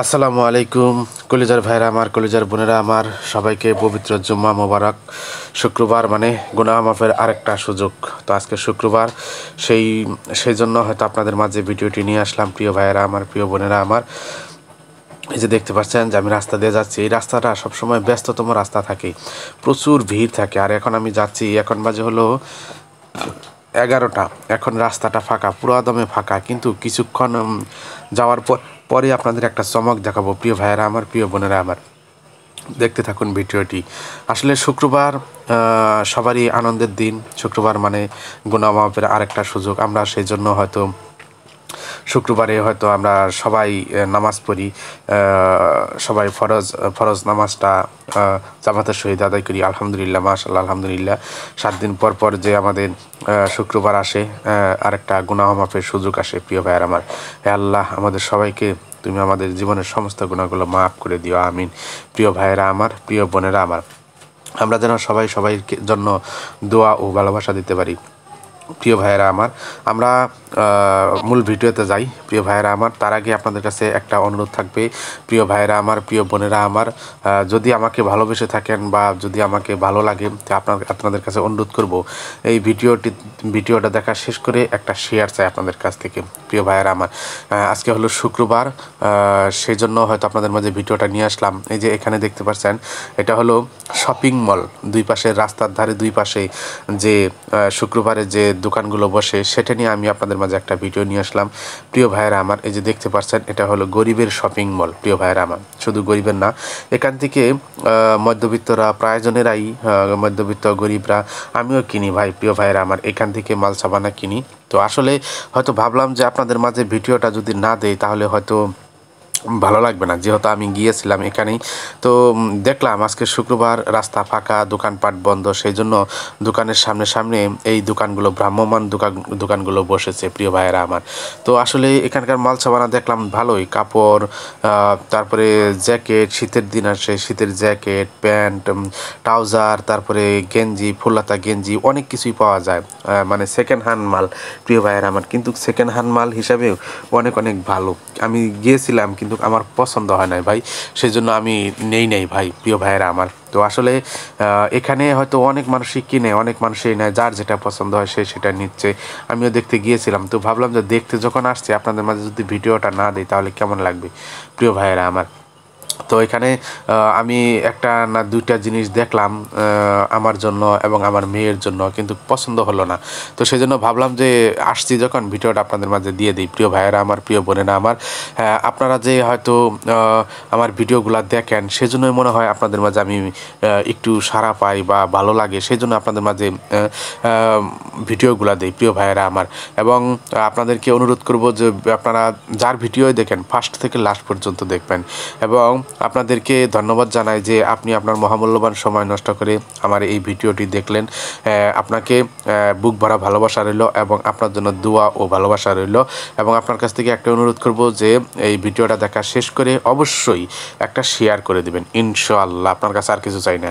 আসসালামু আলাইকুম কলিজার ভাইরা আমার, কলিজার বোনেরা আমার, সবাইকে পবিত্র জুম্মা মোবারক। শুক্রবার মানে গুনাহ মাফের আরেকটা সুযোগ। তো আজকে শুক্রবার, সেই জন্য হয়তো আপনাদের মাঝে ভিডিওটি নিয়ে আসলাম। প্রিয় ভাইয়েরা আমার, প্রিয় বোনেরা আমার, এই যে দেখতে পাচ্ছেন যে আমি রাস্তা দিয়ে যাচ্ছি। এই রাস্তাটা সবসময় ব্যস্ততম রাস্তা থাকে, প্রচুর ভিড় থাকে। আর এখন আমি যাচ্ছি, এখন বাজে হলো 11টা। এখন রাস্তাটা ফাঁকা, পুরো দমে ফাঁকা, কিন্তু কিছুক্ষণ যাওয়ার পরে আপনাদের একটা চমক দেখাবো। প্রিয় ভাইয়েরা আমার, প্রিয় বোনেরা আমার, দেখতে থাকুন ভিডিওটি। আসলে শুক্রবার সবারই আনন্দের দিন। শুক্রবার মানে গুনাহ মাফের আরেকটা সুযোগ। আমরা সেই জন্য হয়তো শুক্রবারে হয়তো আমরা সবাই নামাজ পড়ি, সবাই ফরজ নামাজটা জামাতের সহিত আদায় করি। আলহামদুলিল্লাহ, মাশাআল্লাহ, আলহামদুলিল্লাহ। 7 দিন পর পর যে আমাদের শুক্রবার আসে, আরেকটা গুনাহ মাফের সুযোগ আসে। প্রিয় ভাইয়ের আমার, হে আল্লাহ, আমাদের সবাইকে তুমি আমাদের জীবনের সমস্ত গুনাহগুলো মাফ করে দিও, আমিন। প্রিয় ভাইয়েরা আমার, প্রিয় বোনেরা আমার, আমরা যেন সবাই সবাই জন্য দোয়া ও ভালোবাসা দিতে পারি। প্রিয় ভাইয়েরা আমার, আমরা মূল ভিডিওতে যাই। প্রিয় ভাইয়েরা আমার, তার আগে আপনাদের কাছে একটা অনুরোধ থাকবে। প্রিয় ভাইয়েরা আমার, প্রিয় বোনেরা আমার, যদি আমাকে ভালোবেসে থাকেন বা যদি আমাকে ভালো লাগে, আপনাদের কাছে অনুরোধ করব, এই ভিডিওটা দেখা শেষ করে একটা শেয়ার চাই আপনাদের কাছ থেকে। প্রিয় ভাইয়েরা আমার, আজকে হলো শুক্রবার, সেই জন্য হয়তো আপনাদের মাঝে ভিডিওটা নিয়ে আসলাম। এই যে এখানে দেখতে পাচ্ছেন, এটা হলো শপিং মল। দুই পাশে, রাস্তার ধারে দুই পাশে যে শুক্রবারে যে দোকানগুলো বসে, সেটা নিয়ে আমি আপনাদের মাঝে একটা ভিডিও নিয়ে আসলাম। প্রিয় ভাইয়েরা আমার, এই যে দেখতে পাচ্ছেন, এটা হলো গরিবের শপিং মল। প্রিয় ভাইয়েরা আমার, শুধু গরিবের না, এখান থেকে মধ্যবিত্তরা, প্রায়জনেরাই, মধ্যবিত্ত গরিবরা, আমিও কিনি ভাই। প্রিয় ভাইয়েরা আমার, এখান থেকে মাল সাবানা কিনি। তো আসলে হয়তো ভাবলাম যে আপনাদের মাঝে ভিডিওটা যদি না দেই তাহলে হয়তো ভালো লাগবে না, যেহেতু আমি গিয়েছিলাম এখানেই। তো দেখলাম আজকে শুক্রবার, রাস্তা ফাঁকা, দোকানপাট বন্ধ, সেই জন্য দোকানের সামনে সামনে এই দোকানগুলো, ভ্রাম্যমান দোকানগুলো বসেছে। প্রিয় ভাইয়েরা আমার, তো আসলে এখানকার মাল সাবানা দেখলাম ভালোই, কাপড়, তারপরে জ্যাকেট, শীতের দিন আসে, শীতের জ্যাকেট, প্যান্ট, ট্রাউজার, তারপরে গেঞ্জি, ফুলহাতা গেঞ্জি, অনেক কিছুই পাওয়া যায়। মানে সেকেন্ড হ্যান্ড মাল। প্রিয় ভাইয়েরা আমার, কিন্তু সেকেন্ড হ্যান্ড মাল হিসাবেও অনেক অনেক ভালো। আমি গিয়েছিলাম কিন্তু আমার পছন্দ হয় নাই ভাই, সেই জন্য আমি নেই ভাই। প্রিয় ভাইয়েরা আমার, তো আসলে এখানে হয়তো অনেক মানুষই কিনে, অনেক মানুষই নেয়, যার যেটা পছন্দ হয় সে সেটা নিচ্ছে। আমিও দেখতে গিয়েছিলাম, তো ভাবলাম যে দেখতে যখন আসছি আপনাদের মাঝে যদি ভিডিওটা না দিই তাহলে কেমন লাগবে। প্রিয় ভাইয়েরা আমার, তো এখানে আমি একটা না দুইটা জিনিস দেখলাম আমার জন্য এবং আমার মেয়ের জন্য, কিন্তু পছন্দ হলো না। তো সেই জন্য ভাবলাম যে আসছি যখন, ভিডিওটা আপনাদের মাঝে দিয়ে দিই। প্রিয় ভাইয়েরা আমার, প্রিয় বোনেরা আমার, আপনারা যে হয়তো আমার ভিডিওগুলো দেখেন, সেজন্যই মনে হয় আপনাদের মাঝে আমি একটু সাড়া পাই বা ভালো লাগে, সেই জন্য আপনাদের মাঝে ভিডিওগুলো দিই। প্রিয় ভাইয়েরা আমার, এবং আপনাদেরকে অনুরোধ করব যে আপনারা যার ভিডিওই দেখেন ফার্স্ট থেকে লাস্ট পর্যন্ত দেখবেন। এবং আপনাদেরকে ধন্যবাদ জানাই যে আপনি আপনার মহামূল্যবান সময় নষ্ট করে আমার এই ভিডিওটি দেখলেন। আপনাকে বুক ভরা ভালোবাসা রইল এবং আপনার জন্য দোয়া ও ভালোবাসা রইল। এবং আপনার কাছ থেকে একটা অনুরোধ করব যে এই ভিডিওটা দেখা শেষ করে অবশ্যই একটা শেয়ার করে দিবেন, ইনশাআল্লাহ। আপনার কাছে আর কিছু চাই না।